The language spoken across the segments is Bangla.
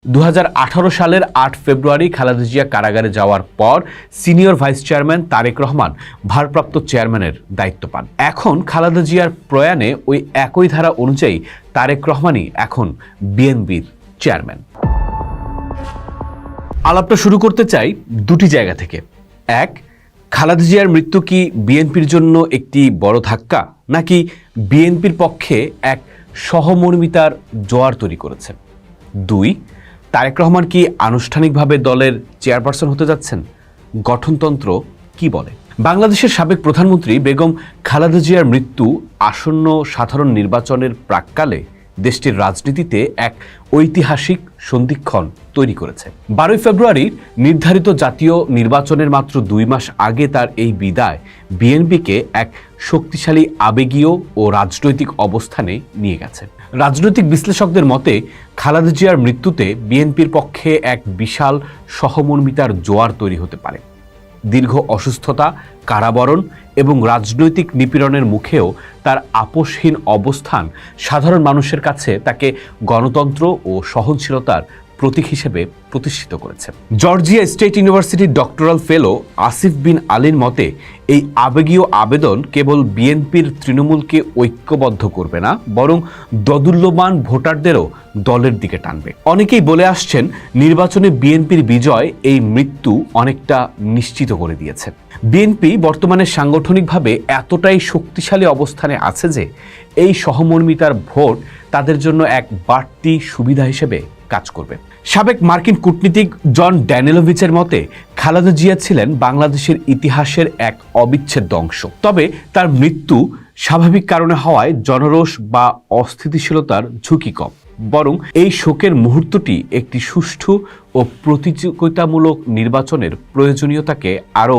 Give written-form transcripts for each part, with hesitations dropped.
2018 সালের 8 ফেব্রুয়ারি খালেদা জিয়া কারাগারে যাওয়ার পর senior vice chairman Tarique Rahman ভারপ্রাপ্ত চেয়ারম্যানের দায়িত্ব পান। এখন খালেদা জিয়ার প্রয়াণে ওই একই ধারা অনুযায়ী তারেক রহমানই এখন বিএনপির চেয়ারম্যান। আলাপটা শুরু করতে চাই দুটি জায়গা থেকে। এক, খালেদা জিয়ার মৃত্যু কি বিএনপির জন্য একটি বড় ধাক্কা, নাকি বিএনপির পক্ষে এক সহমর্মিতার জোয়ার তৈরি করেছে? দুই, তারেক রহমান কি আনুষ্ঠানিকভাবে দলের চেয়ারপারসন হতে যাচ্ছেন? গঠনতন্ত্র কি বলে? বাংলাদেশের সাবেক প্রধানমন্ত্রী বেগম খালেদা জিয়ার মৃত্যু আসন্ন সাধারণ নির্বাচনের প্রাক্কালে দেশটির রাজনীতিতে এক ঐতিহাসিক সন্ধিক্ষণ তৈরি করেছে। 12 ফেব্রুয়ারি নির্ধারিত জাতীয় নির্বাচনের মাত্র 2 মাস আগে তার এই বিদায় বিএনপিকে এক শক্তিশালী আবেগীয় ও রাজনৈতিক অবস্থানে নিয়ে গেছে। রাজনৈতিক বিশ্লেষকদের মতে খালেদা জিয়ার মৃত্যুতে বিএনপির পক্ষে এক বিশাল সহমর্মিতার জোয়ার তৈরি হতে পারে। দীর্ঘ অসুস্থতা, কারাবরণ এবং রাজনৈতিক নিপীড়নের মুখেও তার আপোষহীন অবস্থান সাধারণ মানুষের কাছে তাকে গণতন্ত্র ও সহনশীলতার প্রতীক হিসেবে প্রতিষ্ঠিত করেছে। জর্জিয়া স্টেট ইউনিভার্সিটির ডক্টরাল ফেলো আসিফ বিন আলীর মতে এই আবেগীয় আবেদন কেবল বিএনপির তৃণমূলকে ঐক্যবদ্ধ করবে না, বরং দোদুল্যমান ভোটারদেরও দলের দিকে টানবে। অনেকেই বলে আসছেন নির্বাচনে বিএনপির বিজয় এই মৃত্যু অনেকটা নিশ্চিত করে দিয়েছে। বিএনপি বর্তমানে সাংগঠনিকভাবে এতটাই শক্তিশালী অবস্থানে আছে যে এই সহমর্মিতার ভোট তাদের জন্য এক বাড়তি সুবিধা হিসেবে কাজ করবে। সাবেক মার্কিন কূটনীতিক জন ড্যানিলোভিচের মতে খালেদা জিয়া ছিলেন বাংলাদেশের ইতিহাসের এক অবিচ্ছেদ্য অংশ। তবে তার মৃত্যু স্বাভাবিক কারণে হওয়ায় জনরোষ বা অস্থিতিশীলতার ঝুঁকি কম, বরং এই শোকের মুহূর্তটি একটি সুষ্ঠু ও প্রতিযোগিতামূলক নির্বাচনের প্রয়োজনীয়তাকে আরও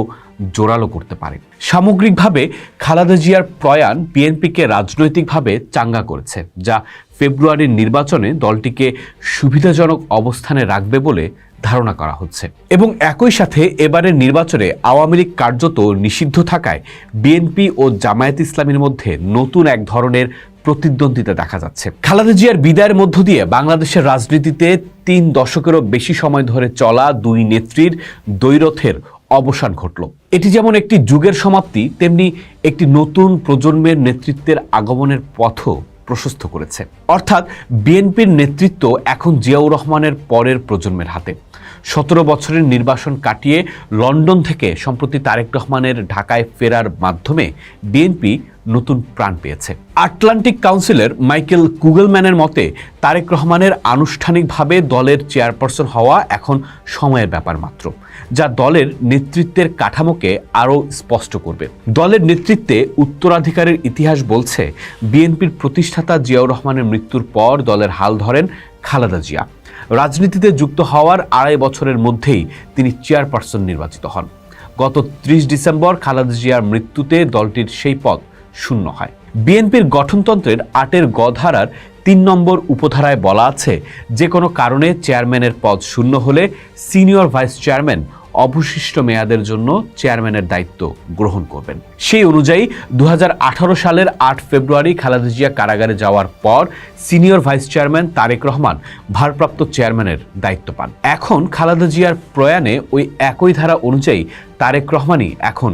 জোরালো করতে পারে। সামগ্রিকভাবে খালেদা জিয়ার প্রয়াণ বিএনপিকে রাজনৈতিকভাবে চাঙ্গা করেছে, যা ফেব্রুয়ারির নির্বাচনে দলটিকে সুবিধাজনক অবস্থানে রাখবে বলে ধারণা করা হচ্ছে। এবং একই সাথে এবারের নির্বাচনে আওয়ামী লীগ কার্যত নিষিদ্ধ থাকায় বিএনপি ও জামায়াত ইসলামীর মধ্যে নতুন এক ধরনের প্রতিদ্বন্দ্বিতা দেখা যাচ্ছে। খালেদা জিয়ার বিদায়ের মধ্য দিয়ে বাংলাদেশের রাজনীতিতে 3 দশকেরও বেশি সময় ধরে চলা দুই নেত্রীর দ্বৈরথের অবসান ঘটল। এটি যেমন একটি যুগের সমাপ্তি, তেমনি একটি নতুন প্রজন্মের নেতৃত্বের আগমনের পথও প্রশস্ত করেছে। অর্থাৎ বিএনপির নেতৃত্ব এখন জিয়াউর রহমানের পরের প্রজন্মের হাতে। 17 বছরের নির্বাসন কাটিয়ে লন্ডন থেকে সম্প্রতি তারেক রহমানের ঢাকায় ফেরার মাধ্যমে বিএনপি নতুন প্রাণ পেয়েছে। আটলান্টিক কাউন্সিলের মাইকেল কুগলম্যানের মতে তারেক রহমানের আনুষ্ঠানিকভাবে দলের চেয়ারপারসন হওয়া এখন সময়ের ব্যাপার মাত্র, যা দলের নেতৃত্বের কাঠামোকে আরও স্পষ্ট করবে। দলের নেতৃত্বে উত্তরাধিকারের ইতিহাস বলছে বিএনপির প্রতিষ্ঠাতা জিয়াউর রহমানের মৃত্যুর পর দলের হাল ধরেন খালেদা জিয়া। রাজনীতিতে যুক্ত হওয়ার 2.5 বছরের মধ্যেই তিনি চেয়ারপারসন নির্বাচিত হন। গত 30 ডিসেম্বর খালেদা জিয়ার মৃত্যুতে দলটির সেই পদ শূন্য হয়। বিএনপির গঠনতন্ত্রের 8 গ ধারার 3 নম্বর উপধারায় বলা আছে, যে কোনো কারণে চেয়ারম্যানের পদ শূন্য হলে সিনিয়র ভাইস চেয়ারম্যান অবশিষ্ট মেয়াদের জন্য চেয়ারম্যানের দায়িত্ব গ্রহণ করবেন। সেই অনুযায়ী 2018 সালের 8 ফেব্রুয়ারি খালেদা জিয়া কারাগারে যাওয়ার পর senior vice chairman Tarique Rahman ভারপ্রাপ্ত চেয়ারম্যানের দায়িত্ব পান। এখন খালেদা জিয়ার প্রয়াণে ওই একই ধারা অনুযায়ী তারেক রহমানই এখন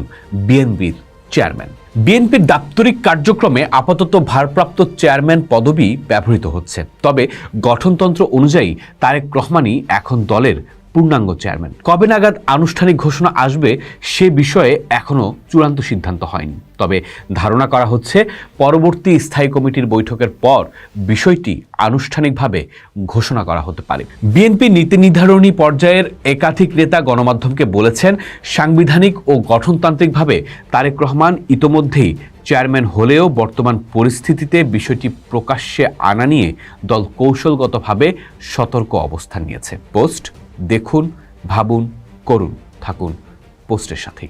বিএনপির চেয়ারম্যান। বিএনপির দাপ্তরিক কার্যক্রমে আপাতত ভারপ্রাপ্ত চেয়ারম্যান পদবি ব্যবহৃত হচ্ছে, তবে গঠনতন্ত্র অনুযায়ী তারেক রহমানই এখন দলের পূর্ণাঙ্গ চেয়ারম্যান। কবে নাগাদ আনুষ্ঠানিক ঘোষণা আসবে সে বিষয়ে এখনো চূড়ান্ত সিদ্ধান্ত হয়নি, তবে ধারণা করা হচ্ছে পরবর্তী স্থায়ী কমিটির বৈঠকের পর বিষয়টি আনুষ্ঠানিকভাবে ঘোষণা করা হতে পারে। বিএনপি নীতি নির্ধারণী পর্যায়ের একাধিক নেতা গণমাধ্যমকে বলেছেন, সাংবিধানিক ও গঠনতান্ত্রিকভাবে তারেক রহমান ইতোমধ্যেই চেয়ারম্যান হলেও বর্তমান পরিস্থিতিতে বিষয়টি প্রকাশ্যে আনা নিয়ে দল কৌশলগতভাবে সতর্ক অবস্থান নিয়েছে। পোস্ট দেখুন, ভাবুন, করুন, থাকুন পোস্টের সাথেই।